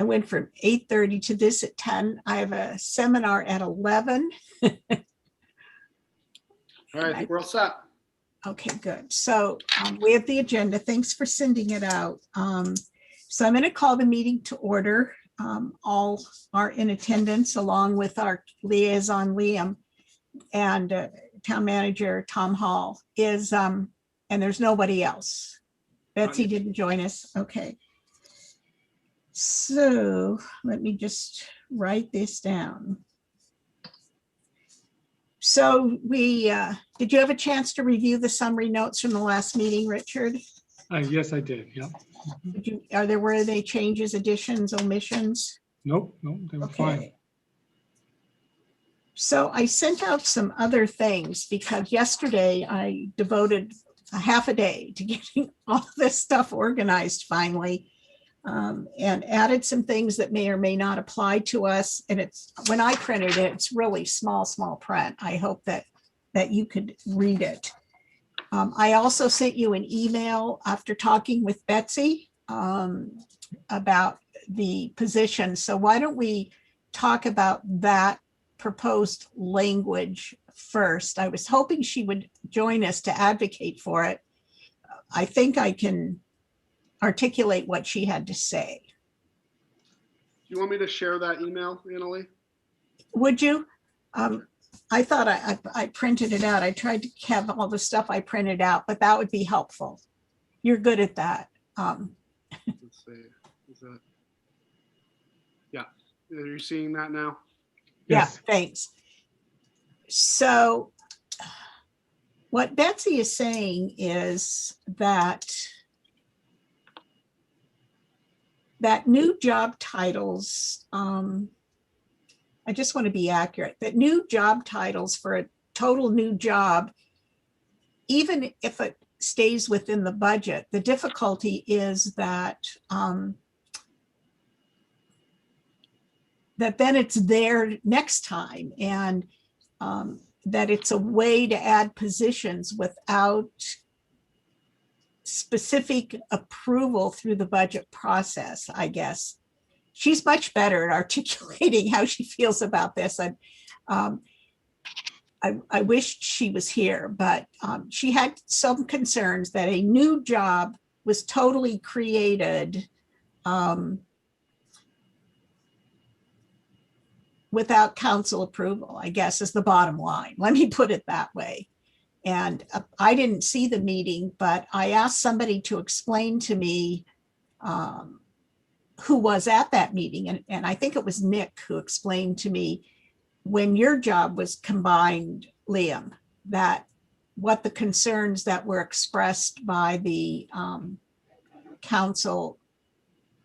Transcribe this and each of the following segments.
went from 8:30 to this at 10. I have a seminar at 11. All right, I think we're all set. Okay, good. So we have the agenda. Thanks for sending it out. So I'm going to call the meeting to order. All are in attendance along with our liaison, Liam, and town manager, Tom Hall is, and there's nobody else. Betsy didn't join us. Okay. So let me just write this down. So did you have a chance to review the summary notes from the last meeting, Richard? Yes, I did. Yeah. Were any changes, additions, omissions? Nope. They were fine. So I sent out some other things because yesterday I devoted a half a day to getting all this stuff organized finally, and added some things that may or may not apply to us. And it's, when I printed it, it's really small print. I hope that you could read it. I also sent you an email after talking with Betsy about the position. So why don't we talk about that proposed language first? I was hoping she would join us to advocate for it. I think I can articulate what she had to say. Do you want me to share that email, Annalee? Would you? I thought I printed it out. I tried to have all the stuff I printed out, but that would be helpful. You're good at that. Let's see. Is that? Yeah. Are you seeing that now? Yes. Yeah, thanks. So what Betsy is saying is that new job titles, I just want to be accurate, that new job titles for a total new job, even if it stays within the budget, the difficulty is that that then it's there next time, and that it's a way to add positions without specific approval through the budget process, I guess. She's much better at articulating how she feels about this. And I wish she was here, but she had some concerns that a new job was totally created without council approval, I guess, is the bottom line. Let me put it that way. And I didn't see the meeting, but I asked somebody to explain to me who was at that meeting. And I think it was Nick who explained to me, when your job was combined, Liam, that what the concerns that were expressed by the council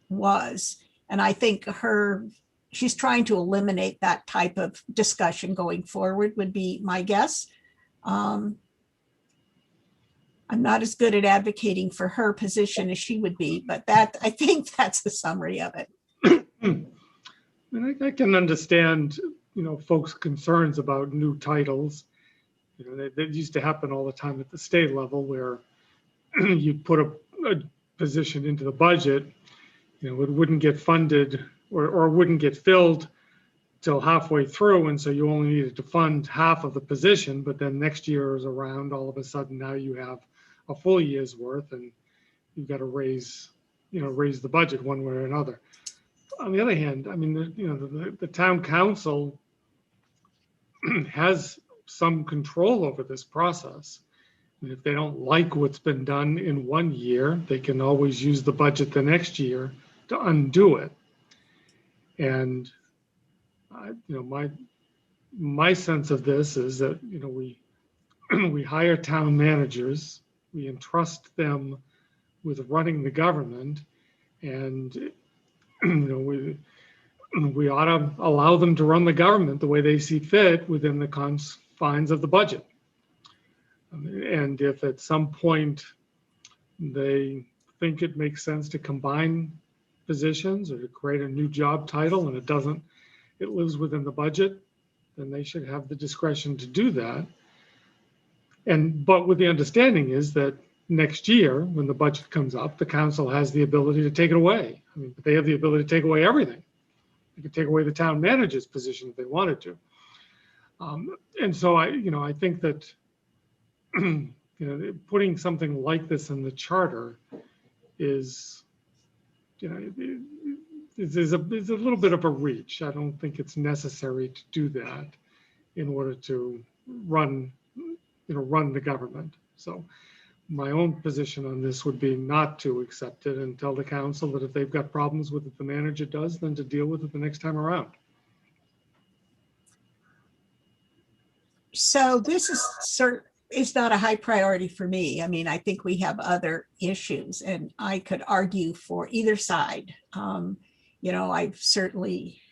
was. And I think she's trying to eliminate that type of discussion going forward, would be my guess. I'm not as good at advocating for her position as she would be, but I think that's the summary of it. And I can understand, folks' concerns about new titles. That used to happen all the time at the state level, where you put a position into the budget, it wouldn't get funded or wouldn't get filled till halfway through, and so you only needed to fund half of the position. But then next year is around, all of a sudden now you have a full year's worth, and you've got to raise the budget one way or another. On the other hand, I mean, the town council has some control over this process. And if they don't like what's been done in one year, they can always use the budget the next year to undo it. And my sense of this is that we hire town managers, we entrust them with running the government, and we ought to allow them to run the government the way they see fit within the confines of the budget. And if at some point they think it makes sense to combine positions or to create a new job title and it lives within the budget, then they should have the discretion to do that. But with the understanding is that next year, when the budget comes up, the council has the ability to take it away. I mean, but they have the ability to take away everything. They could take away the town manager's position if they wanted to. And so I think that, putting something like this in the charter is, is a little bit of a reach. I don't think it's necessary to do that in order to run the government. So my own position on this would be not to accept it and tell the council that if they've got problems with it, the manager does, then to deal with it the next time around. So this is not a high priority for me. I mean, I think we have other issues, and I could argue for either side. I've certainly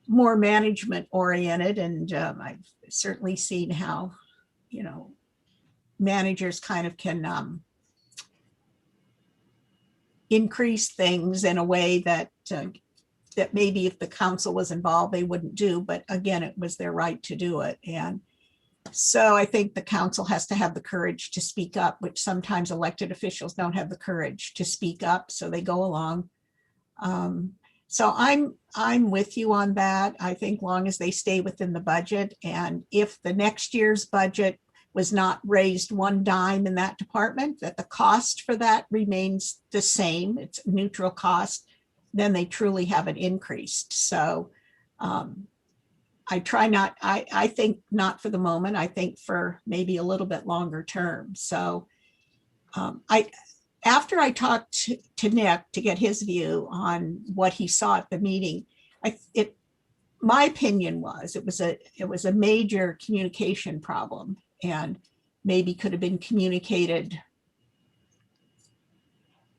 more management oriented, and I've certainly seen how, managers kind of can increase things in a way that that maybe if the council was involved, they wouldn't do. But again, it was their right to do it. And so I think the council has to have the courage to speak up, which sometimes elected officials don't have the courage to speak up, so they go along. So I'm with you on that. I think long as they stay within the budget, and if the next year's budget was not raised one dime in that department, that the cost for that remains the same, it's neutral cost, then they truly haven't increased. So I think not for the moment, I think for maybe a little bit longer term. So after I talked to Nick to get his view on what he saw at the meeting, my opinion was it was a major communication problem, and maybe could have been communicated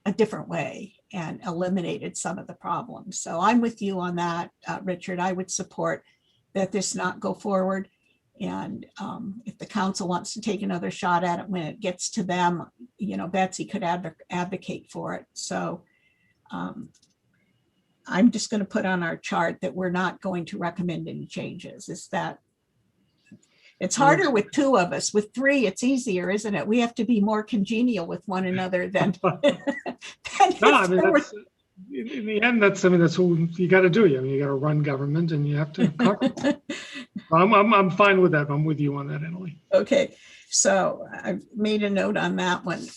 a different way and eliminated some of the problems. So I'm with you on that, Richard. I would support that this not go forward. And if the council wants to take another shot at it when it gets to them, Betsy could advocate for it. So I'm just going to put on our chart that we're not going to recommend any changes. It's harder with two of us. With three, it's easier, isn't it? We have to be more congenial with one another than. No, I mean, in the end, that's what you got to do. I mean, you got to run government, and you have to cover. I'm fine with that. I'm with you on that, Emily. Okay, so I've made a note on that one.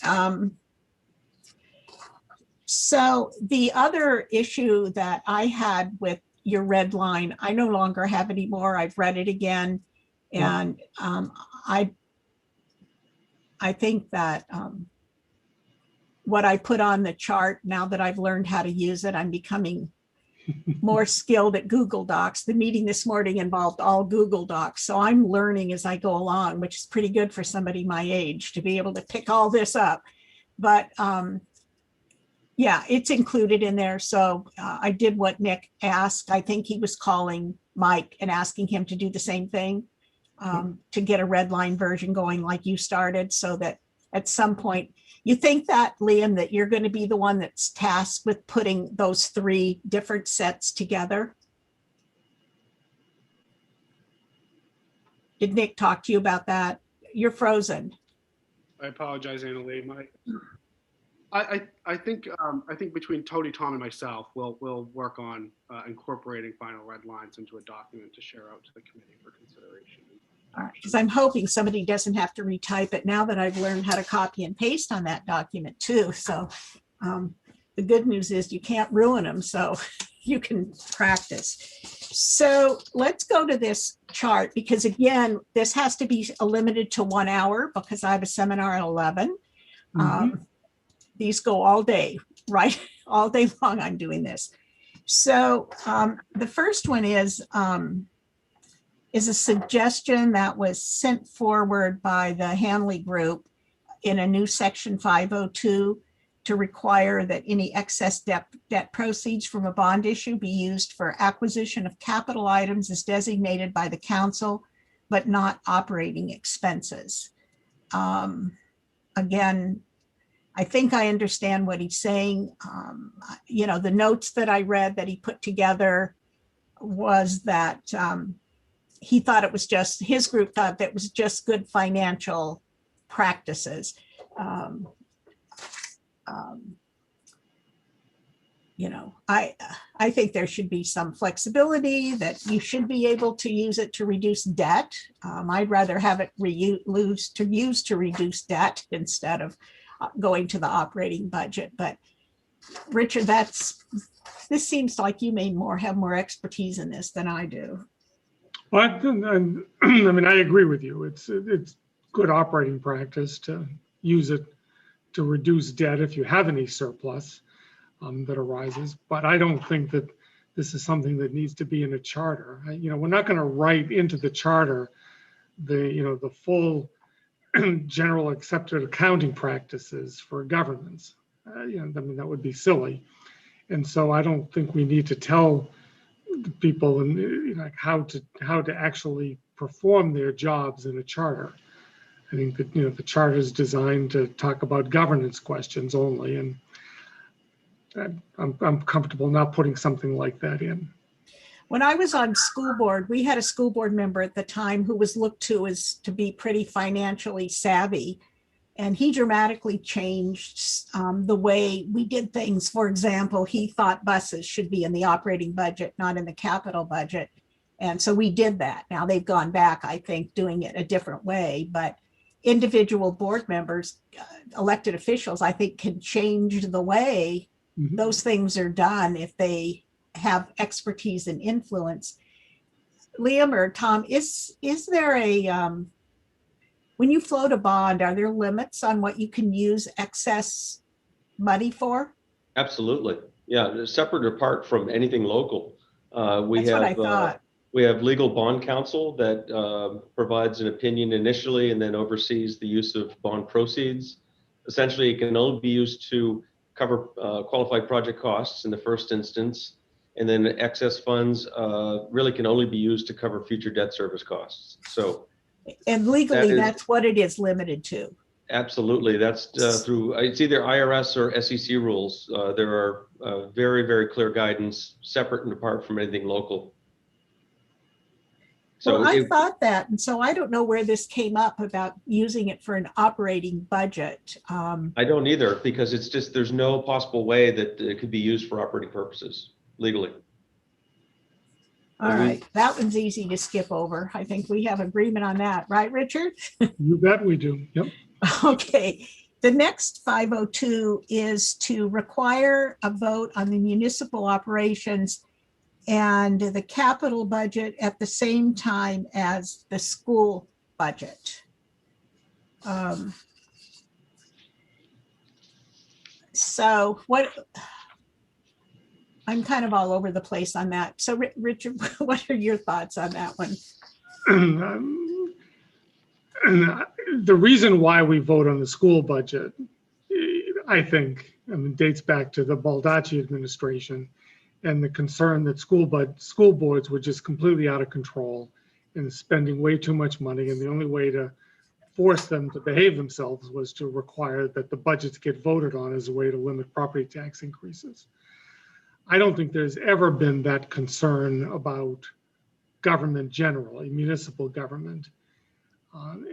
So the other issue that I had with your red line, I no longer have anymore. I've read it again. And I think that what I put on the chart, now that I've learned how to use it, I'm becoming more skilled at Google Docs. The meeting this morning involved all Google Docs. So I'm learning as I go along, which is pretty good for somebody my age to be able to pick all this up. But yeah, it's included in there. So I did what Nick asked. I think he was calling Mike and asking him to do the same thing. To get a red line version going like you started, so that at some point, you think that, Liam, that you're going to be the one that's tasked with putting those three different sets together? Did Nick talk to you about that? You're frozen. I apologize, Annalee. I think between Tony, Tom, and myself, we'll work on incorporating final red lines into a document to share out to the committee for consideration. All right, because I'm hoping somebody doesn't have to retype it now that I've learned how to copy and paste on that document too. So the good news is you can't ruin them, so you can practice. So let's go to this chart, because again, this has to be limited to 1 hour because I have a seminar at 11. These go all day, right? All day long I'm doing this. So the first one is a suggestion that was sent forward by the Hanley Group in a new section 502 to require that any excess debt proceeds from a bond issue be used for acquisition of capital items as designated by the council, but not operating expenses. Again, I think I understand what he's saying. The notes that I read that he put together was that he thought it was just, his group thought that was just good financial practices. Um, you know, I think there should be some flexibility that you should be able to use it to reduce debt. I'd rather have it used to reduce debt instead of going to the operating budget. But Richard, this seems like you may have more expertise in this than I do. Well, I mean, I agree with you. It's good operating practice to use it to reduce debt if you have any surplus that arises. But I don't think that this is something that needs to be in a charter. You know, we're not going to write into the charter the full general accepted accounting practices for governments. You know, I mean, that would be silly. And so I don't think we need to tell people how to actually perform their jobs in a charter. I think that the charter is designed to talk about governance questions only, and I'm comfortable not putting something like that in. When I was on school board, we had a school board member at the time who was looked to as to be pretty financially savvy. And he dramatically changed the way we did things. For example, he thought buses should be in the operating budget, not in the capital budget. And so we did that. Now they've gone back, I think, doing it a different way. But individual board members, elected officials, I think can change the way those things are done if they have expertise and influence. Liam or Tom, is there a, when you float a bond, are there limits on what you can use excess money for? Absolutely. Yeah, separate or apart from anything local. That's what I thought. We have legal bond counsel that provides an opinion initially and then oversees the use of bond proceeds. Essentially, it can only be used to cover qualified project costs in the first instance. And then excess funds really can only be used to cover future debt service costs. So, and legally, that's what it is limited to. Absolutely. That's through, it's either IRS or SEC rules. There are very, very clear guidance separate and apart from anything local. So well, I thought that, and so I don't know where this came up about using it for an operating budget. I don't either, because it's just, there's no possible way that it could be used for operating purposes legally. All right, that one's easy to skip over. I think we have agreement on that, right, Richard? You bet we do. Yep. Okay. The next 502 is to require a vote on the municipal operations and the capital budget at the same time as the school budget. So I'm kind of all over the place on that. So Richard, what are your thoughts on that one? The reason why we vote on the school budget, I think, dates back to the Baldacci administration and the concern that school boards were just completely out of control and spending way too much money. And the only way to force them to behave themselves was to require that the budgets get voted on as a way to limit property tax increases. I don't think there's ever been that concern about government generally, municipal government.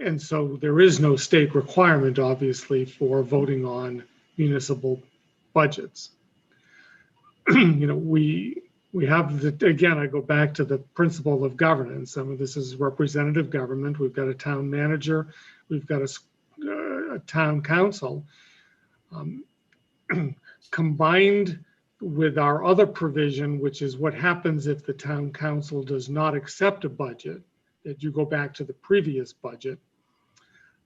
And so there is no state requirement, obviously, for voting on municipal budgets. We have again, I go back to the principle of governance. This is representative government. We've got a town manager. We've got a town council. Combined with our other provision, which is what happens if the town council does not accept a budget, that you go back to the previous budget.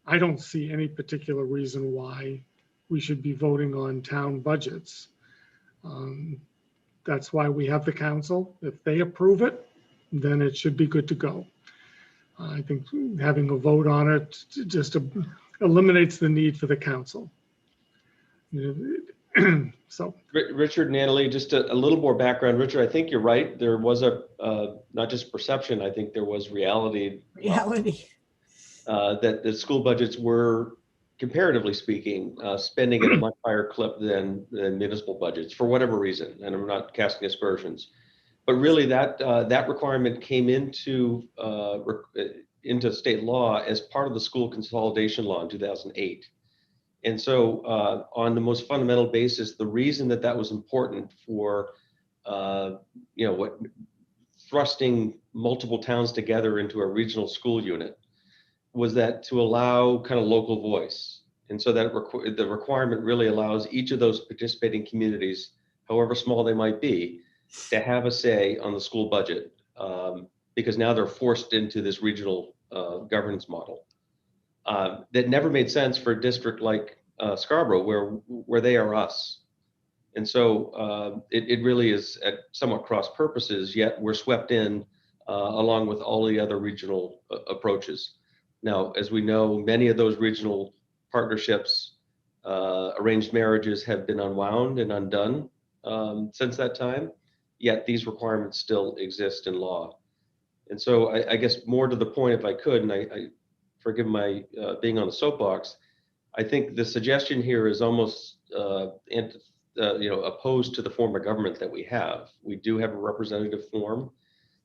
I don't see any particular reason why we should be voting on town budgets. That's why we have the council. If they approve it, then it should be good to go. I think having a vote on it just eliminates the need for the council. So, Richard and Annalee, just a little more background. Richard, I think you're right. There was not just perception, I think there was reality. That the school budgets were, comparatively speaking, spending at a much higher clip than municipal budgets for whatever reason. And I'm not casting aspersions, but really that requirement came into into state law as part of the school consolidation law in 2008. And so on the most fundamental basis, the reason that that was important for, what thrusting multiple towns together into a regional school unit was that to allow kind of local voice. And so that the requirement really allows each of those participating communities, however small they might be, to have a say on the school budget, because now they're forced into this regional governance model. That never made sense for a district like Scarborough, where they are us. And so it really is at somewhat cross purposes, yet we're swept in along with all the other regional approaches. Now, as we know, many of those regional partnerships, arranged marriages have been unwound and undone since that time, yet these requirements still exist in law. And so I guess more to the point, if I could, and I forgive my being on the soapbox, I think the suggestion here is almost opposed to the form of government that we have. We do have a representative form.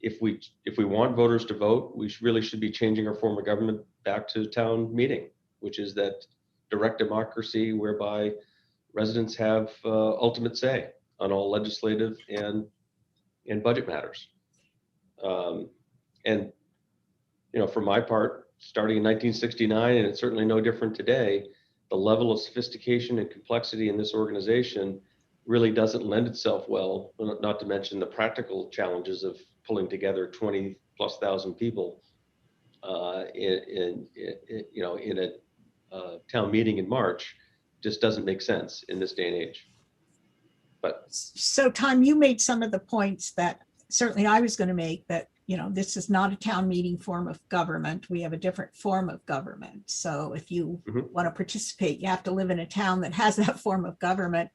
If we want voters to vote, we really should be changing our form of government back to town meeting, which is that direct democracy whereby residents have ultimate say on all legislative and budget matters. And for my part, starting in 1969, and it's certainly no different today, the level of sophistication and complexity in this organization really doesn't lend itself well, not to mention the practical challenges of pulling together 20,000+ people in a town meeting in March. Just doesn't make sense in this day and age. But so Tom, you made some of the points that certainly I was going to make, that this is not a town meeting form of government. We have a different form of government. So if you want to participate, you have to live in a town that has that form of government.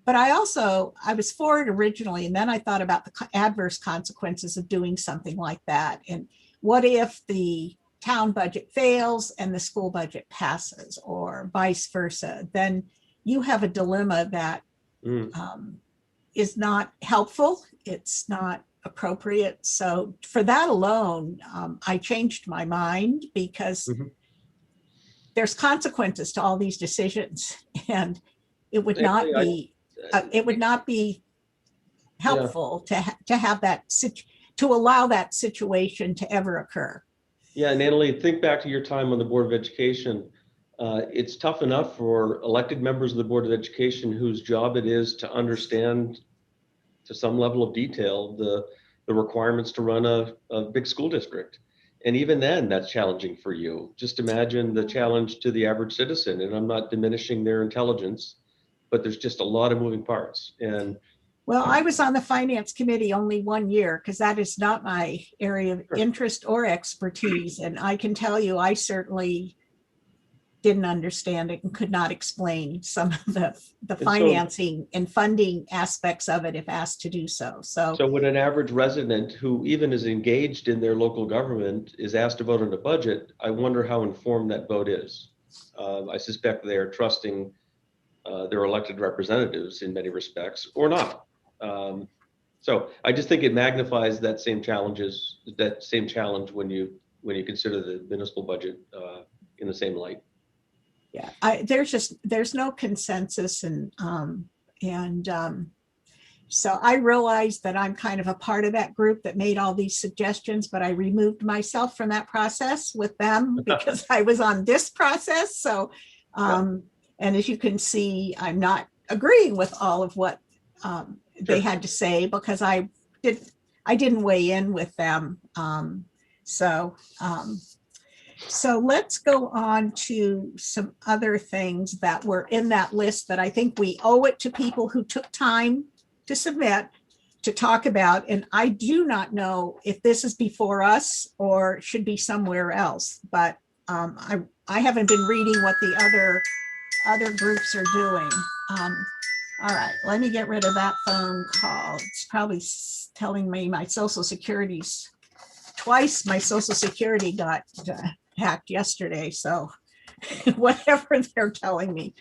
But I was for it originally, and then I thought about the adverse consequences of doing something like that. And what if the town budget fails and the school budget passes, or vice versa? Then you have a dilemma that is not helpful. It's not appropriate. So for that alone, I changed my mind, because there's consequences to all these decisions, and it would not be helpful to have that to allow that situation to ever occur. Yeah, and Annalee, think back to your time on the Board of Education. It's tough enough for elected members of the Board of Education whose job it is to understand to some level of detail the requirements to run a big school district. And even then, that's challenging for you. Just imagine the challenge to the average citizen, and I'm not diminishing their intelligence, but there's just a lot of moving parts. And well, I was on the finance committee only 1 year, because that is not my area of interest or expertise. And I can tell you, I certainly didn't understand it and could not explain some of the financing and funding aspects of it if asked to do so. So when an average resident who even is engaged in their local government is asked to vote on a budget, I wonder how informed that vote is. I suspect they are trusting their elected representatives in many respects, or not. So I just think it magnifies that same challenge when you consider the municipal budget in the same light. Yeah, there's no consensus, and so I realized that I'm kind of a part of that group that made all these suggestions, but I removed myself from that process with them because I was on this process. So, and as you can see, I'm not agreeing with all of what they had to say, because I didn't weigh in with them. So let's go on to some other things that were in that list that I think we owe it to people who took time to submit, to talk about. And I do not know if this is before us or should be somewhere else, but I haven't been reading what the other groups are doing. All right, let me get rid of that phone call. It's probably telling me my Social Security's twice. My Social Security got hacked yesterday, so whatever they're telling me.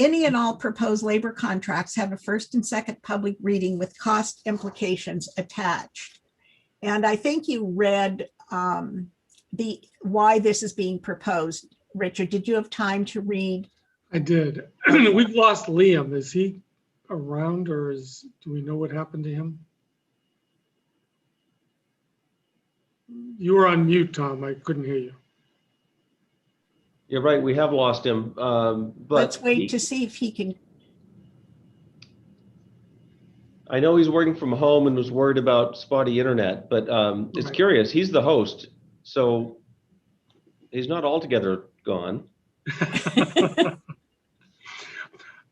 any and all proposed labor contracts have a first and second public reading with cost implications attached. And I think you read why this is being proposed. Richard, did you have time to read? I did. We've lost Liam. Is he around, or do we know what happened to him? You were on mute, Tom. I couldn't hear you. You're right, we have lost him. But Let's wait to see if he can. I know he's working from home and was worried about spotty internet, but it's Right. curious. He's the host, so he's not altogether gone. All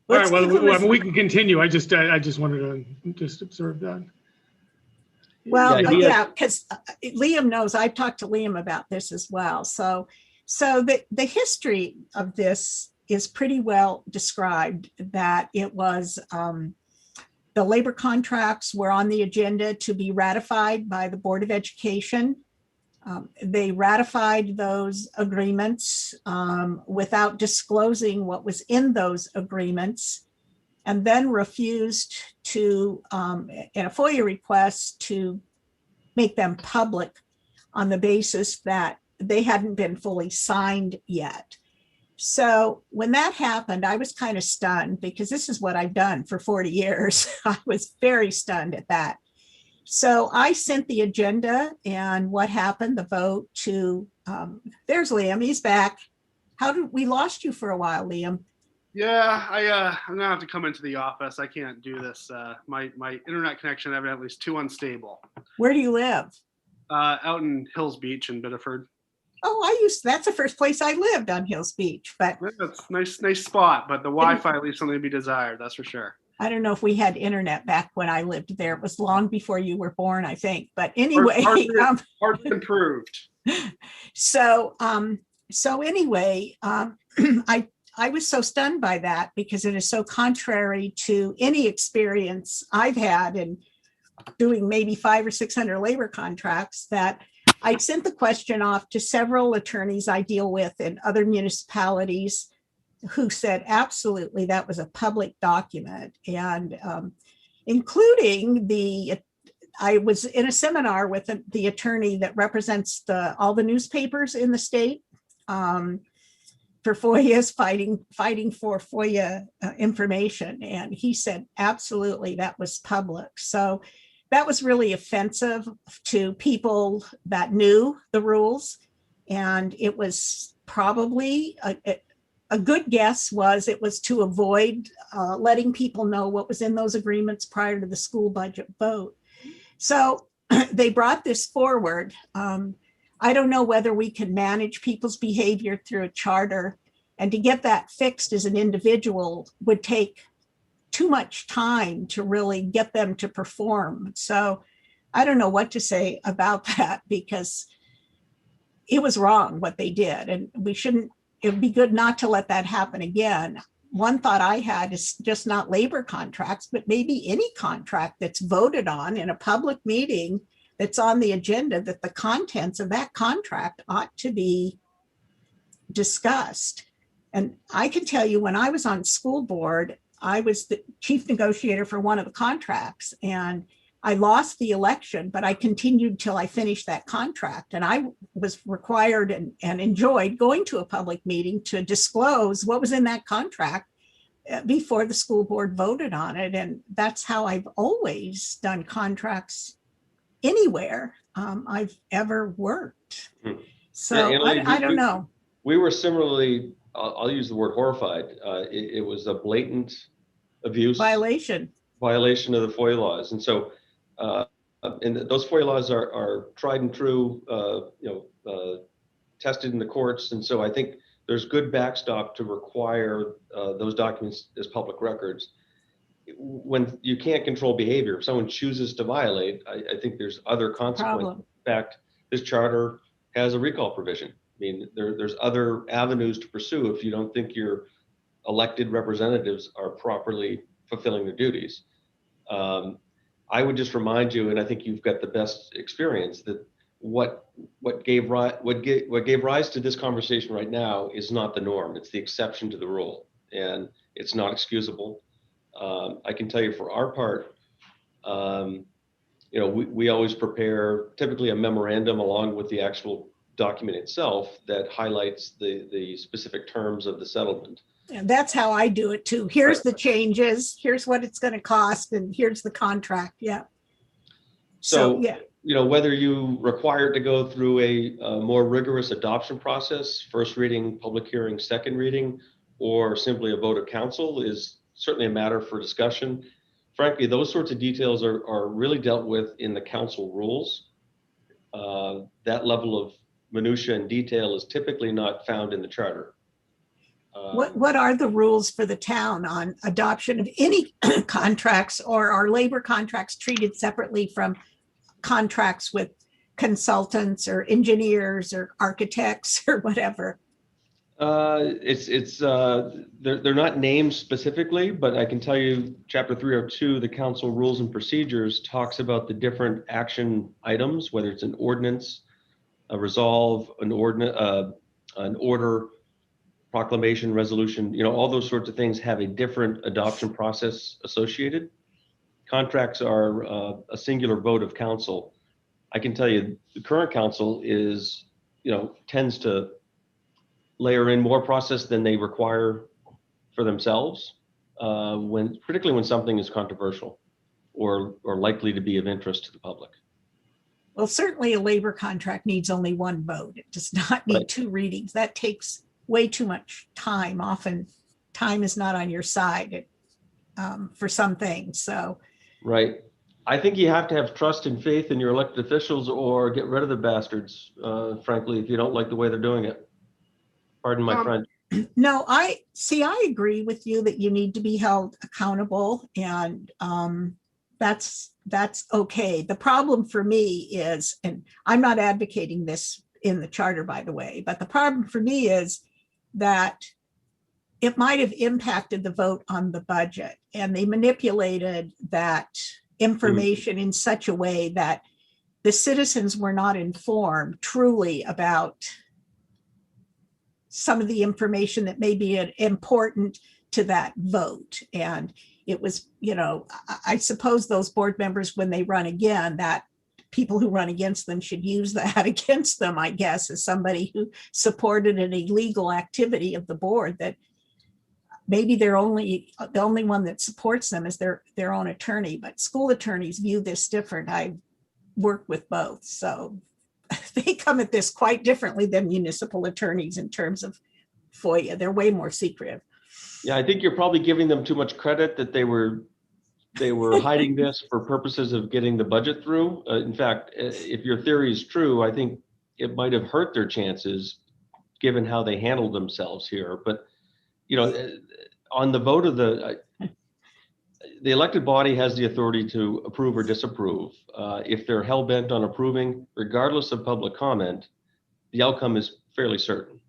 Let's right, give him a- we can continue. I just wanted to just observe that. Well, Yeah, he yeah, because Liam knows, I've talked to Liam about this as well. So the history of this is pretty well described, that it was the labor contracts were on the agenda to be ratified by the Board of Education. They ratified those agreements without disclosing what was in those agreements, and then refused to, in a FOIA request, to make them public on the basis that they hadn't been fully signed yet. So when that happened, I was kind of stunned, because this is what I've done for 40 years. I was very stunned at that. So I sent the agenda and what happened, the vote, to, there's Liam, he's back. We lost you for a while, Liam. Yeah, I'm gonna have to come into the office. I can't do this. My internet connection evidently is too unstable. Where do you live? Out in Hills Beach in Biddeford. Oh, that's the first place I lived, on Hills Beach, but That's nice spot, but the Wi-Fi leaves something to be desired. That's for sure. I don't know if we had internet back when I lived there. It was long before you were born, I think. But anyway, Hardly improved. so anyway, I was so stunned by that, because it is so contrary to any experience I've had in doing maybe 500 or 600 labor contracts, that I sent the question off to several attorneys I deal with in other municipalities, who said absolutely that was a public document, and including I was in a seminar with the attorney that represents all the newspapers in the state for FOIA's fighting for FOIA information, and he said absolutely that was public. So that was really offensive to people that knew the rules, and it was probably a good guess was it was to avoid letting people know what was in those agreements prior to the school budget vote. So they brought this forward. I don't know whether we can manage people's behavior through a charter, and to get that fixed as an individual would take too much time to really get them to perform. So I don't know what to say about that, because it was wrong what they did, and it would be good not to let that happen again. One thought I had is just not labor contracts, but maybe any contract that's voted on in a public meeting that's on the agenda, that the contents of that contract ought to be discussed. And I can tell you, when I was on school board, I was the chief negotiator for one of the contracts, and I lost the election, but I continued till I finished that contract. And I was required and enjoyed going to a public meeting to disclose what was in that contract before the school board voted on it. And that's how I've always done contracts anywhere I've ever worked. So Yeah, I don't know. We were similarly, I'll use the word horrified. It was a blatant abuse. Violation of the FOIA laws. And so, and those FOIA laws are tried and true, tested in the courts. And so I think there's good backstop to require those documents as public records. When you can't control behavior, if someone chooses to violate, I think there's other consequences. In fact, this charter has a recall provision. I mean, there's other avenues to pursue if you don't think your elected representatives are properly fulfilling their duties. I would just remind you, and I think you've got the best experience, that what gave rise to this conversation right now is not the norm. It's the exception to the rule. And It's not excusable. I can tell you for our part, we always prepare typically a memorandum along with the actual document itself that highlights the specific terms of the settlement. And that's how I do it too. Here's the changes, here's what it's going to cost, and here's the contract. Yeah. So, yeah. Whether you require it to go through a more rigorous adoption process, first reading, public hearing, second reading, or simply a vote of council is certainly a matter for discussion. Frankly, those sorts of details are really dealt with in the council rules. That level of minutia and detail is typically not found in the charter. What are the rules for the town on adoption of any contracts, or are labor contracts treated separately from contracts with consultants or engineers or architects or whatever? They're not named specifically, but I can tell you Chapter 302, the council rules and procedures, talks about the different action items, whether it's an ordinance, a resolve, an order, proclamation, resolution, all those sorts of things have a different adoption process associated. Contracts are a singular vote of council. I can tell you the current council tends to layer in more process than they require for themselves, particularly when something is controversial or likely to be of interest to the public. Well, certainly a labor contract needs only one vote. It does not need two readings. That takes way too much time. Often time is not on your side for some things. So, right. I think you have to have trust and faith in your elected officials or get rid of the bastards, frankly, if you don't like the way they're doing it. Pardon my French. No, I agree with you that you need to be held accountable, and that's okay. The problem for me is, and I'm not advocating this in the charter, by the way, but the problem for me is that it might have impacted the vote on the budget, and they manipulated that information in such a way that the citizens were not informed truly about some of the information that may be important to that vote. And it was, I suppose those board members, when they run again, that people who run against them should use that against them, I guess, as somebody who supported an illegal activity of the board, that maybe the only one that supports them is their own attorney. But school attorneys view this different. I work with both, so they come at this quite differently than municipal attorneys in terms of FOIA. They're way more secretive. Yeah, I think you're probably giving them too much credit that they were hiding this for purposes of getting the budget through. In fact, if your theory is true, I think it might have hurt their chances given how they handled themselves here. But, on the vote of the elected body has the authority to approve or disapprove. If they're hell-bent on approving, regardless of public comment, the outcome is fairly certain.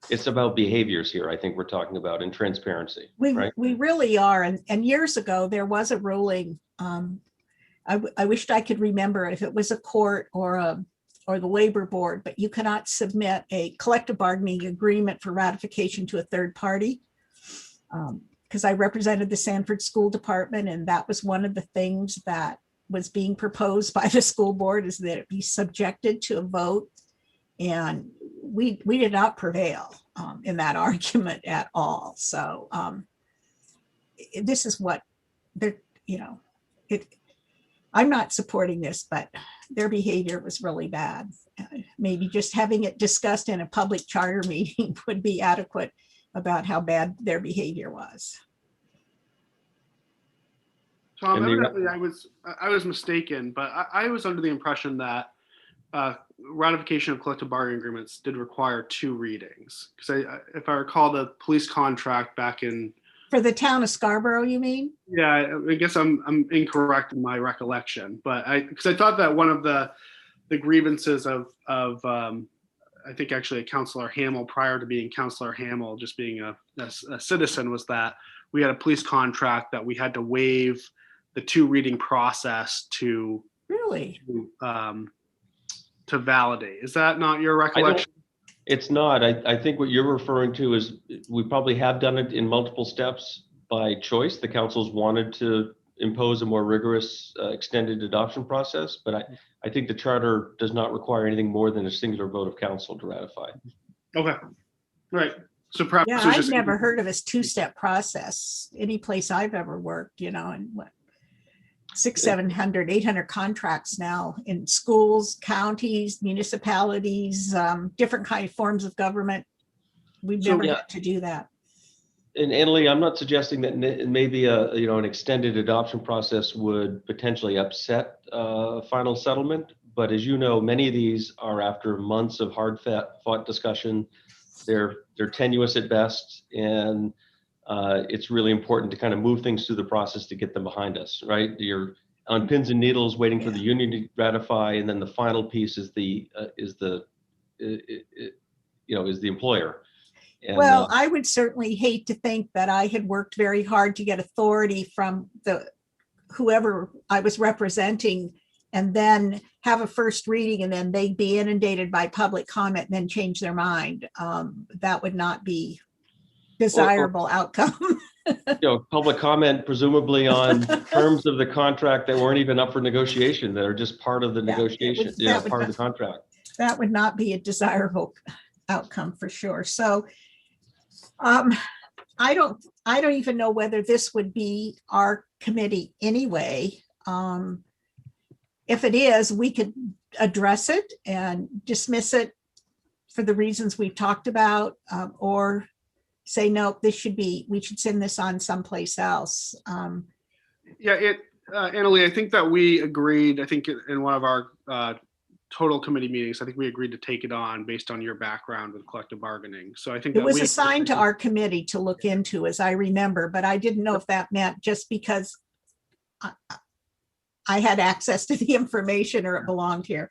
It's about behaviors here, I think we're talking about, in transparency. Right? We really are. And years ago, there was a ruling. I wished I could remember if it was a court or the labor board, but you cannot submit a collective bargaining agreement for ratification to a third party. Because I represented the Sanford School Department, and that was one of the things that was being proposed by the school board, is that it be subjected to a vote. And we did not prevail in that argument at all. So this is what they're, I'm not supporting this, but their behavior was really bad. Maybe just having it discussed in a public charter meeting would be adequate about how bad their behavior was. Tom, evidently I was mistaken, but I was under the impression that ratification of collective bargaining agreements did require two readings. Because if I recall the police contract back in... For the town of Scarborough, you mean? Yeah, I guess I'm incorrect in my recollection, but because I thought that one of the grievances of I think actually Councillor Hamill, prior to being Councillor Hamill, just being a citizen, was that we had a police contract that we had to waive the two reading process to really to validate. Is that not your recollection? It's not. I think what you're referring to is we probably have done it in multiple steps by choice. The councils wanted to impose a more rigorous extended adoption process, but I think the charter does not require anything more than a singular vote of council to ratify. Okay, right. So perhaps Yeah, it was I've just never heard of this two-step process, any place I've ever worked, and what, 600, 700, 800 contracts now in schools, counties, municipalities, different kind of forms of government. We've So, never yeah. had to do that. And Annalee, I'm not suggesting that maybe an extended adoption process would potentially upset final settlement. But as you know, many of these are after months of hard fought discussion. They're tenuous at best, and it's really important to kind of move things through the process to get them behind us, right? You're on pins and needles waiting for the union to ratify, and then the final piece is the employer. And, Well, I would certainly hate to think that I had worked very hard to get authority from whoever I was representing, and then have a first reading, and then they'd be inundated by public comment and then change their mind. That would not be desirable outcome. public comment presumably on terms of the contract that weren't even up for negotiation, that are just part of the negotiation, part of the contract. That would not be a desirable outcome for sure. So I don't even know whether this would be our committee anyway. If it is, we could address it and dismiss it for the reasons we've talked about, or say, no, we should send this on someplace else. Annalee, I think that we agreed, I think in one of our total committee meetings, I think we agreed to take it on based on your background with collective bargaining. So I think it was assigned to our committee to look into, as I remember, but I didn't know if that meant just because I had access to the information or it belonged here.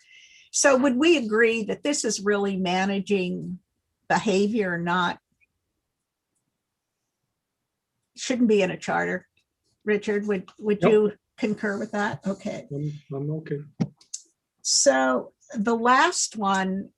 So would we agree that this is really managing behavior, shouldn't be in a charter? Richard, would you concur with that? Okay. I'm okay. So the last one,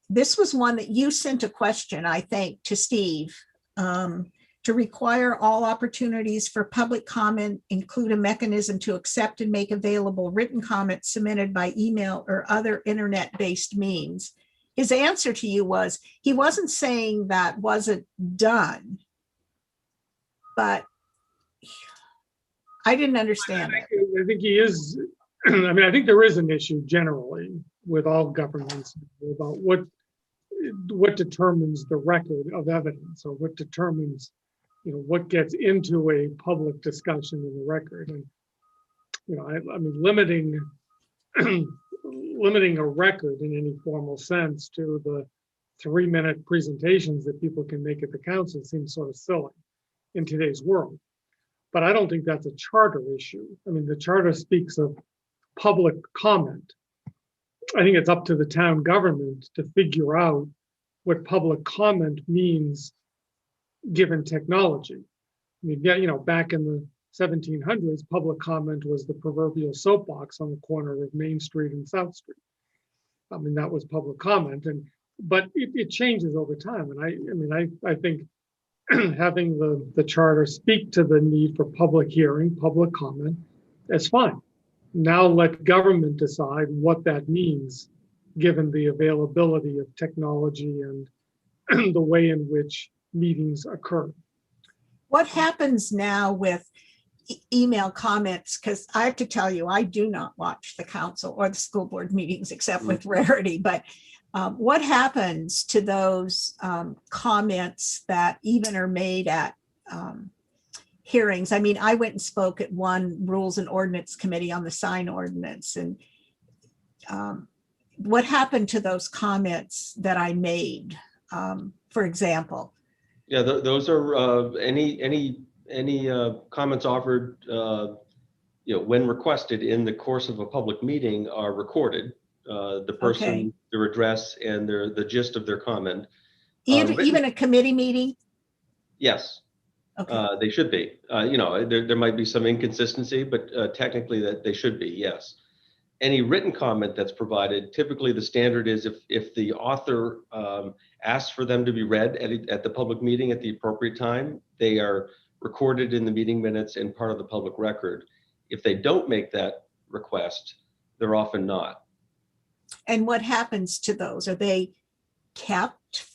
this was one that you sent a question, I think, to Steve, to require all opportunities for public comment include a mechanism to accept and make available written comments submitted by email or other internet-based means. His answer to you was, he wasn't saying that wasn't done, but I didn't understand it. I think he is, I mean, I think there is an issue generally with all governments about what determines the record of evidence, or what determines, what gets into a public discussion in the record. And, I mean, limiting a record in any formal sense to the 3-minute presentations that people can make at the council seems sort of silly in today's world. But I don't think that's a charter issue. I mean, the charter speaks of public comment. I think it's up to the town government to figure out what public comment means given technology. I mean, back in the 1700s, public comment was the proverbial soapbox on the corner of Main Street and South Street. I mean, that was public comment, but it changes over time. And I think having the charter speak to the need for public hearing, public comment, that's fine. Now let government decide what that means, given the availability of technology and the way in which meetings occur. What happens now with email comments? Because I have to tell you, I do not watch the council or the school board meetings except with rarity, but what happens to those comments that even are made at hearings? I mean, I went and spoke at one Rules and Ordinance Committee on the sign ordinance, and what happened to those comments that I made, for example? Yeah, those are any comments offered, when requested in the course of a public meeting are recorded. The person, Okay. their address, and the gist of their comment. Even a committee meeting? Yes, Okay. they should be. There might be some inconsistency, but technically that they should be, yes. any written comment that's provided, typically the standard is if the author asks for them to be read at the public meeting at the appropriate time, they are recorded in the meeting minutes and part of the public record. If they don't make that request, they're often not. And what happens to those? Are they kept?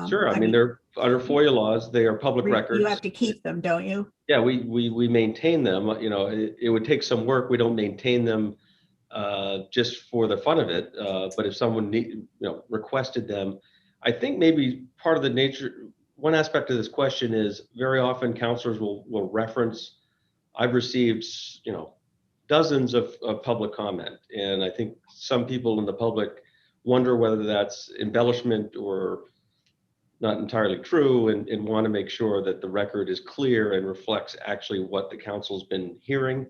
Sure, I mean, they're under FOIA laws, they are public records. You have to keep them, don't you? Yeah, we maintain them. You know, it would take some work. We don't maintain them just for the fun of it. But if someone requested them, I think maybe part of the nature, one aspect of this question is very often counselors will reference, I've received, dozens of public comment. And I think some people in the public wonder whether that's embellishment or not entirely true, and want to make sure that the record is clear and reflects actually what the council's been hearing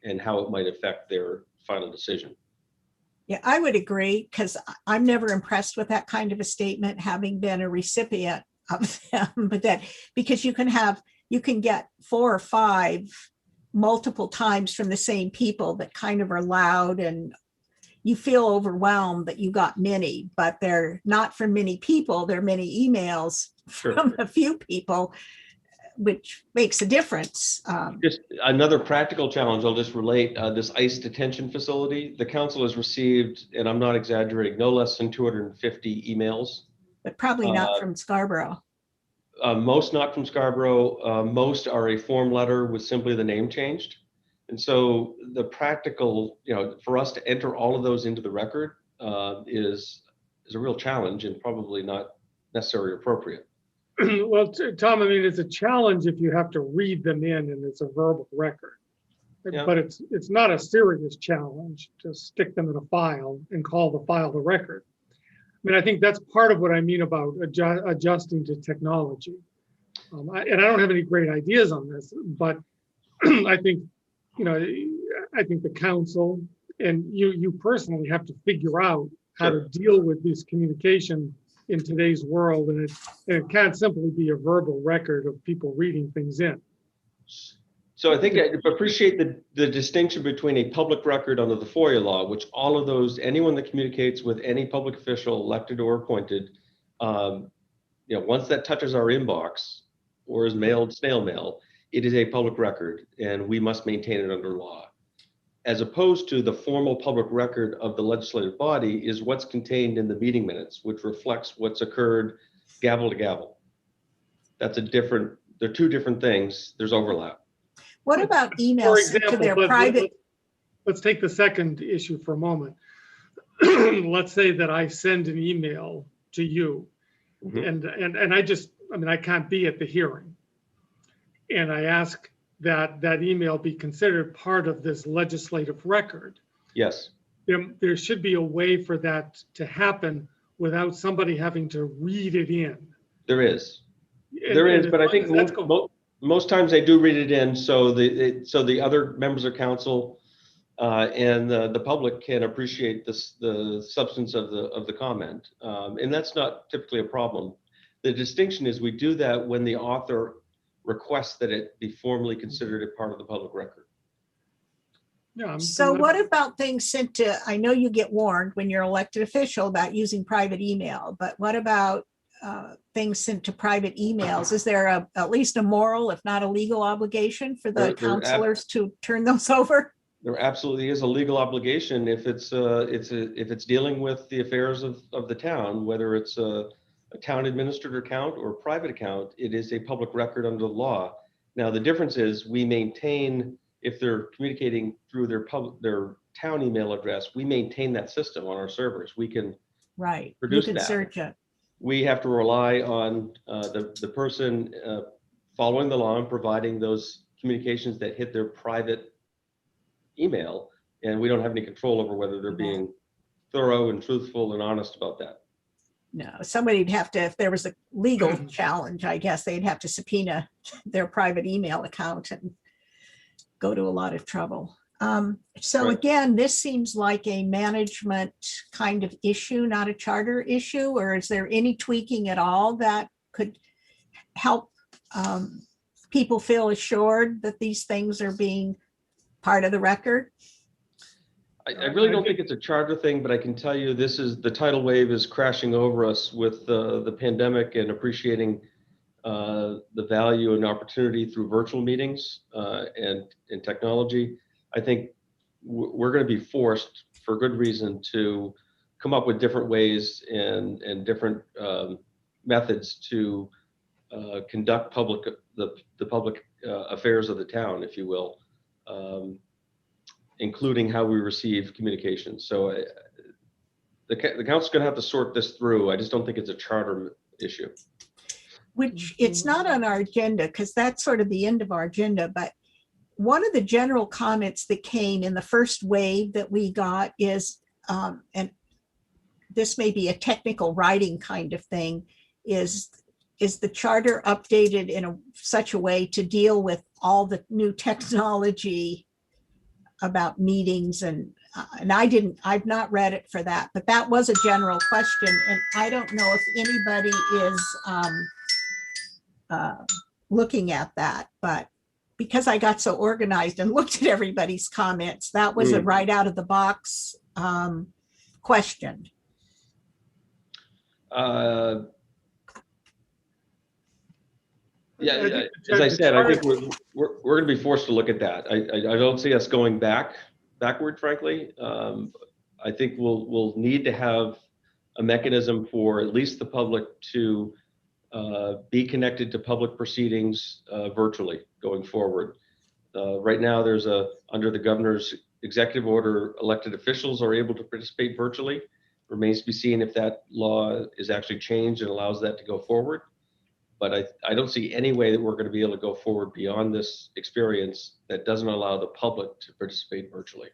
and how it might affect their final decision. Yeah, I would agree, because I'm never impressed with that kind of a statement, having been a recipient of them. But that, because you can get 4 or 5 multiple times from the same people that kind of are loud, and you feel overwhelmed that you got many, but they're not from many people. They're many emails from a few people, which makes a difference. Just another practical challenge I'll just relate, this ICE detention facility, the council has received, and I'm not exaggerating, no less than 250 emails. But probably not from Scarborough. Most not from Scarborough. Most are a form letter with simply the name changed. And so the practical, for us to enter all of those into the record is a real challenge, and probably not necessarily appropriate. Well, Tom, I mean, it's a challenge if you have to read them in and it's a verbal record. Yeah. But it's not a serious challenge to stick them in a file and call the file the record. I mean, I think that's part of what I mean about adjusting to technology. And I don't have any great ideas on this, but I think, I think the council and you personally have to figure out how to deal with this communication in today's world. And it can't simply be a verbal record of people reading things in. So I think I appreciate the distinction between a public record under the FOIA law, which all of those, anyone that communicates with any public official, elected or appointed, once that touches our inbox or is mailed snail mail, it is a public record and we must maintain it under law. As opposed to the formal public record of the legislative body is what's contained in the meeting minutes, which reflects what's occurred gavel to gavel. They're 2 different things. There's overlap. What about For emails example, to their private? Let's take the second issue for a moment. Let's say that I send an email to you, and I can't be at the hearing, and I ask that email be considered part of this legislative record. Yes. There should be a way for that to happen without somebody having to read it in. There is. But I think most times they do read it in, so the other members of council and the public can appreciate the substance of the comment, and that's not typically a problem. The distinction is we do that when the author requests that it be formally considered a part of the public record. Yeah. So what about things sent to? I know you get warned when you're an elected official about using private email, but what about things sent to private emails? Is there at least a moral, if not a legal obligation for the counselors to turn those over? There absolutely is a legal obligation if it's dealing with the affairs of the town, whether it's a town administered account or a private account. It is a public record under the law. Now the difference is we maintain, if they're communicating through their town email address, we maintain that system on our servers. We can produce you can that. Search it. We have to rely on the person following the law and providing those communications that hit their private email, and we don't have any control over whether they're being thorough and truthful and honest about that. No, somebody'd have to, if there was a legal challenge, I guess they'd have to subpoena their private email account and go to a lot of trouble. So again, this seems like a management kind of issue, not a charter issue, or is there any tweaking at all that could help people feel assured that these things are being part of the record? I really don't think it's a charter thing, but I can tell you the tidal wave is crashing over us with the pandemic and appreciating the value and opportunity through virtual meetings and technology. I think we're going to be forced, for good reason, to come up with different ways and different methods to conduct the public affairs of the town, if you will, including how we receive communications. So the council's going to have to sort this through. I just don't think it's a charter issue. Which it's not on our agenda because that's sort of the end of our agenda. But one of the general comments that came in the first wave that we got is, and this may be a technical writing kind of thing, is the charter updated in such a way to deal with all the new technology about meetings I've not read it for that, but that was a general question. And I don't know if anybody is looking at that, but because I got so organized and looked at everybody's comments, that was a right out of the box question. Yeah, as I said, I think we're going to be forced to look at that. I don't see us going backward, frankly. I think we'll need to have a mechanism for at least the public to be connected to public proceedings virtually going forward. Right now, there's under the governor's executive order, elected officials are able to participate virtually. Remains to be seen if that law is actually changed and allows that to go forward. But I don't see any way that we're going to be able to go forward beyond this experience that doesn't allow the public to participate virtually.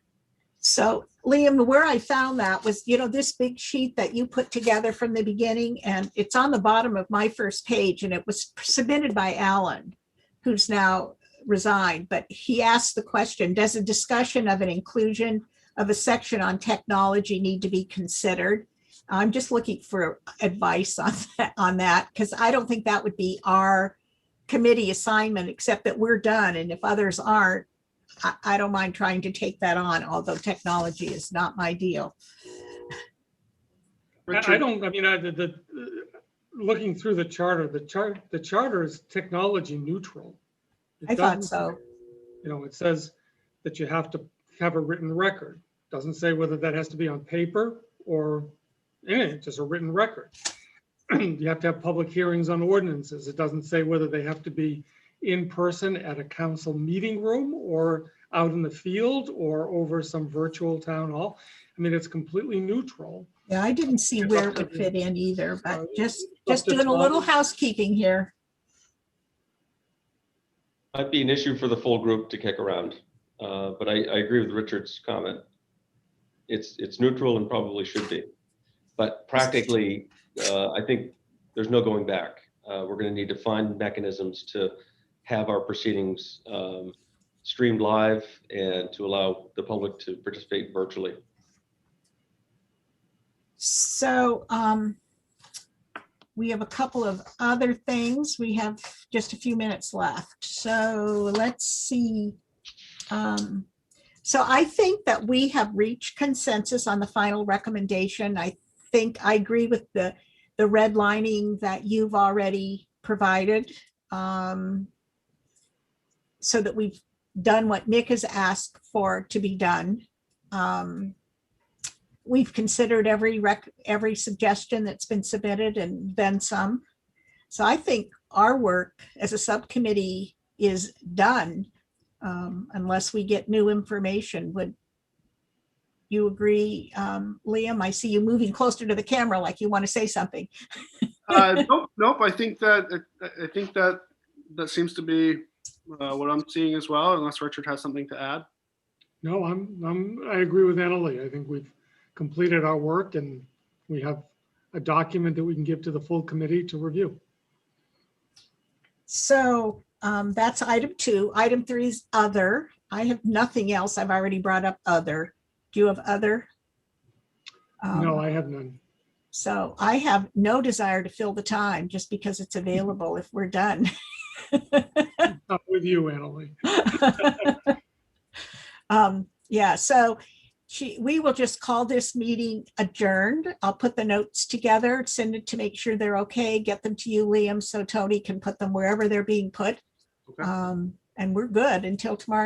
So Liam, where I found that was, this big sheet that you put together from the beginning, and it's on the bottom of my first page, and it was submitted by Alan, who's now resigned, but he asked the question, does a discussion of an inclusion of a section on technology need to be considered? I'm just looking for advice on that because I don't think that would be our committee assignment, except that we're done. And if others aren't, I don't mind trying to take that on, although technology is not my deal. Looking through the charter, the charter is technology neutral. I thought so. It says that you have to have a written record. Doesn't say whether that has to be on paper or just a written record. You have to have public hearings on ordinances. It doesn't say whether they have to be in person at a council meeting room or out in the field or over some virtual town hall. It's completely neutral. Yeah, I didn't see where it would fit in either, but just doing a little housekeeping here. Might be an issue for the full group to kick around, but I agree with Richard's comment. It's neutral and probably should be, but practically, I think there's no going back. We're going to need to find mechanisms to have our proceedings streamed live and to allow the public to participate virtually. So we have a couple of other things. We have just a few minutes left. So let's see. So I think that we have reached consensus on the final recommendation. I think I agree with the redlining that you've already provided, so that we've done what Nick has asked for to be done. We've considered every suggestion that's been submitted and then some. So I think our work as a subcommittee is done, unless we get new information. Would you agree, Liam? I see you moving closer to the camera like you want to say something. Nope. I think that seems to be what I'm seeing as well, unless Richard has something to add. No, I agree with Annalee. I think we've completed our work and we have a document that we can give to the full committee to review. So that's item 2. Item 3 is other. I have nothing else. I've already brought up other. Do you have other? No, I have none. So I have no desire to fill the time just because it's available if we're done. I'm with you, Annalee. Yeah, so we will just call this meeting adjourned. I'll put the notes together, send it to make sure they're okay, get them to you, Liam, so Tony can put them wherever they're being put. Okay. And we're good until tomorrow night.